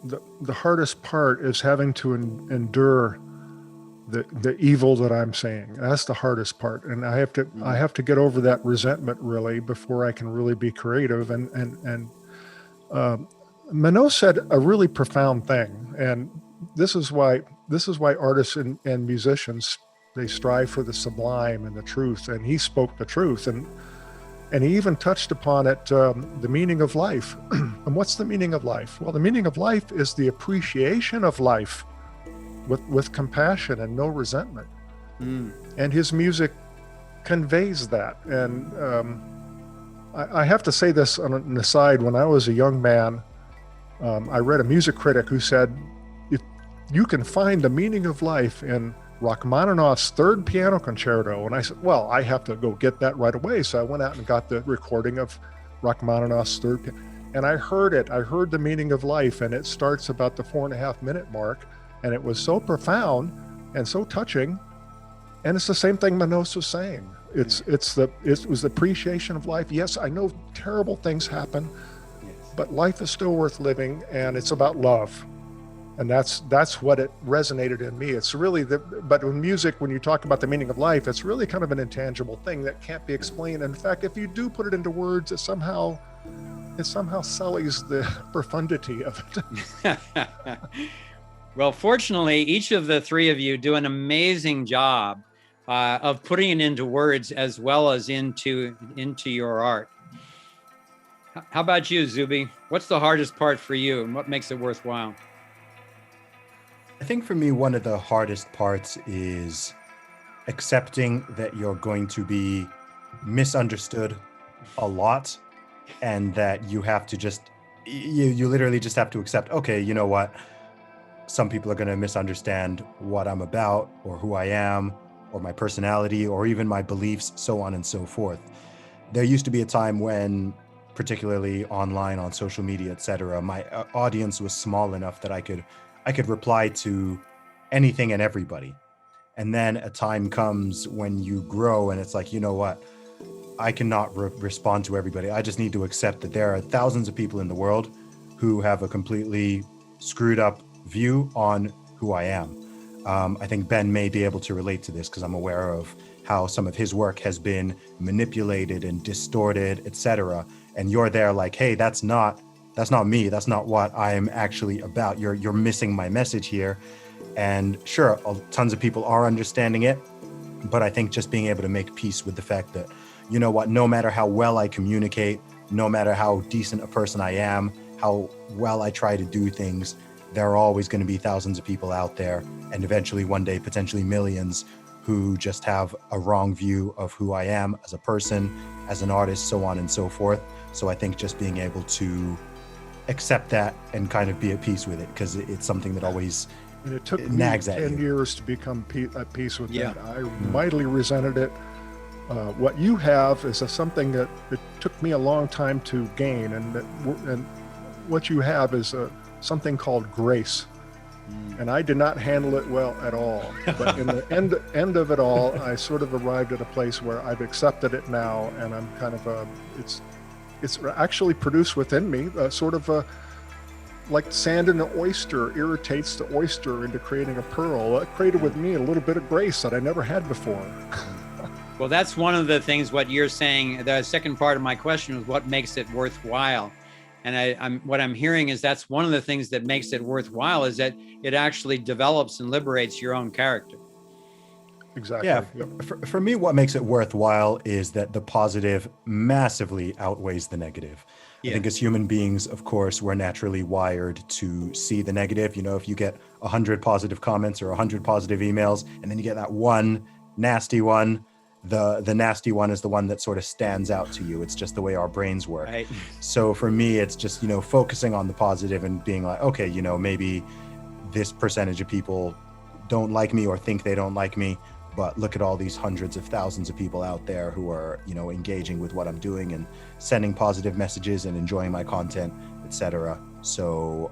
the hardest part is having to endure the evil that I'm saying. That's the hardest part, and I have to get over that resentment really before I can really be creative. And um, Minot said a really profound thing, and this is why artists and musicians, they strive for the sublime and the truth. And he spoke the truth, and he even touched upon it, the meaning of life. And what's the meaning of life? Well, the meaning of life is the appreciation of life with compassion and no resentment. And his music conveys that. And I have to say this on an aside. When I was a young man, I read a music critic who said, if you can find the meaning of life in Rachmaninoff's third piano concerto. And I said, well, I have to go get that right away. So I went out and got the recording of Rachmaninoff's third, and I heard it. I heard the meaning of life, and it starts about the 4.5-minute mark. And it was so profound and so touching. And it's the same thing Manos was saying. It was the appreciation of life. Yes, I know terrible things happen, but life is still worth living, and it's about love. And that's what it resonated in me. It's really but in music, when you talk about the meaning of life, it's really kind of an intangible thing that can't be explained. In fact, if you do put it into words, it somehow sullies the profundity of it. Well, fortunately, each of the three of you do an amazing job of putting it into words as well as into your art. How about you, Zuby? What's the hardest part for you, and what makes it worthwhile? I think for me, one of the hardest parts is accepting that you're going to be misunderstood a lot, and that you have to just, you literally just have to accept, okay, you know what? Some people are going to misunderstand what I'm about, or who I am, or my personality, or even my beliefs, so on and so forth. There used to be a time when, particularly online, on social media, etc., my audience was small enough that I could reply to anything and everybody. And then a time comes when you grow and it's like, you know what? I cannot respond to everybody. I just need to accept that there are thousands of people in the world who have a completely screwed up view on who I am. I think Ben may be able to relate to this because I'm aware of how some of his work has been manipulated and distorted, etc. And you're there like, hey, that's not me. That's not what I'm actually about. You're missing my message here. And sure, tons of people are understanding it, but I think just being able to make peace with the fact that, you know what, no matter how well I communicate, no matter how decent a person I am, how well I try to do things, there are always going to be thousands of people out there, and eventually one day potentially millions, who just have a wrong view of who I am as a person, as an artist, so on and so forth. So I think just being able to accept that and kind of be at peace with it, because it's something that always and it took me nags at 10 you. years to become at peace with that. I mightily resented it. What you have is something that it took me a long time to gain, and what you have is something called grace. And I did not handle it well at all. But in the end of it all, I sort of arrived at a place where I've accepted it now, and I'm kind of it's actually produced within me, sort of like sand in an oyster irritates the oyster into creating a pearl. It created with me a little bit of grace that I never had before. Well, that's one of the things what you're saying. The second part of my question was what makes it worthwhile. And what I'm hearing is that's one of the things that makes it worthwhile, is that it actually develops and liberates your own character. Exactly. Yeah. Yep. For me, what makes it worthwhile is that the positive massively outweighs the negative. I think as human beings, of course, we're naturally wired to see the negative. You know, if you get 100 positive comments or 100 positive emails, and then you get that one nasty one, the nasty one is the one that sort of stands out to you. It's just the way our brains work. Right. So for me, it's just, focusing on the positive and being like, okay, maybe this percentage of people don't like me or think they don't like me, but look at all these hundreds of thousands of people out there who are, engaging with what I'm doing and sending positive messages and enjoying my content, etc. So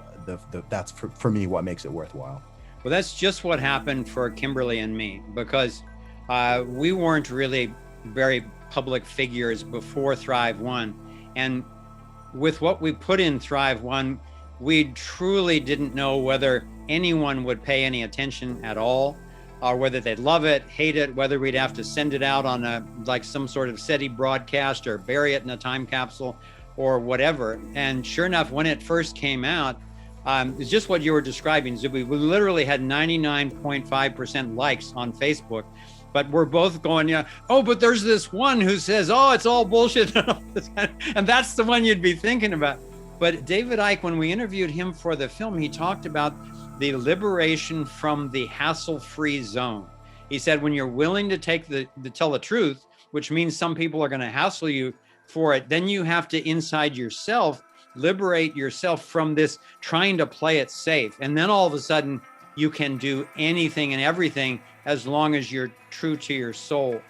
that's for me what makes it worthwhile. Well, that's just what happened for Kimberly and me, because we weren't really very public figures before Thrive One. And with what we put in Thrive One, we truly didn't know whether anyone would pay any attention at all, or whether they'd love it, hate it, whether we'd have to send it out on like some sort of SETI broadcast or bury it in a time capsule or whatever. And sure enough, when it first came out, it's just what you were describing, Zuby. We literally had 99.5% likes on Facebook, but we're both going, yeah, oh, but there's this one who says, oh, it's all bullshit. And that's the one you'd be thinking about. But David Icke, when we interviewed him for the film, he talked about the liberation from the hassle-free zone. He said, when you're willing to tell the truth, which means some people are going to hassle you for it, then you have to inside yourself, liberate yourself from this trying to play it safe. And then all of a sudden you can do anything and everything as long as you're true to your soul.